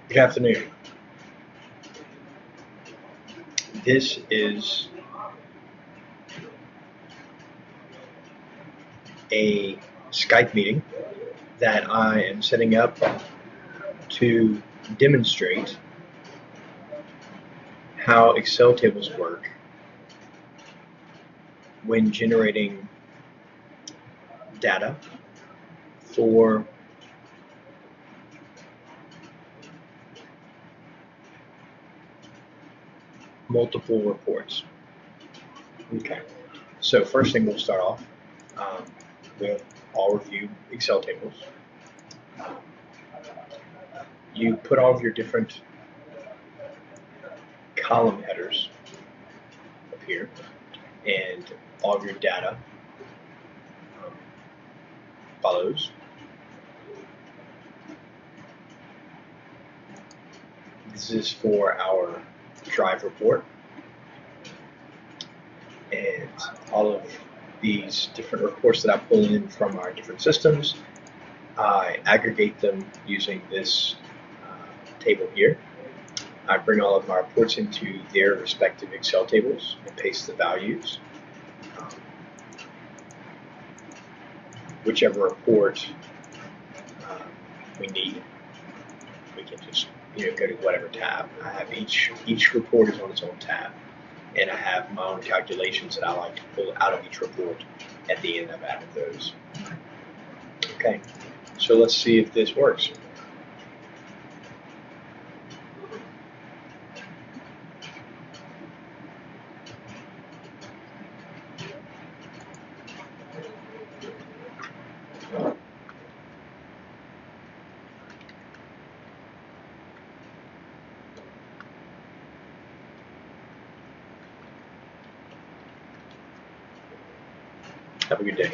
Good afternoon. This is a Skype meeting that I am setting up to demonstrate how Excel tables work when generating data for multiple reports. Okay, so first thing we'll start off with, I'll review Excel tables. You put all of your different column headers up here and all of your data follows. This is for our drive report, and all of these different reports that I pull in from our different systems, I aggregate them using this table here. I bring all of my reports into their respective Excel tables and paste the values. Whichever report we need, we can just go to whatever tab. I have each report is on its own tab, and I have my own calculations that I like to pull out of each report at the end of adding those. Okay, so let's see if this works. Have a good day.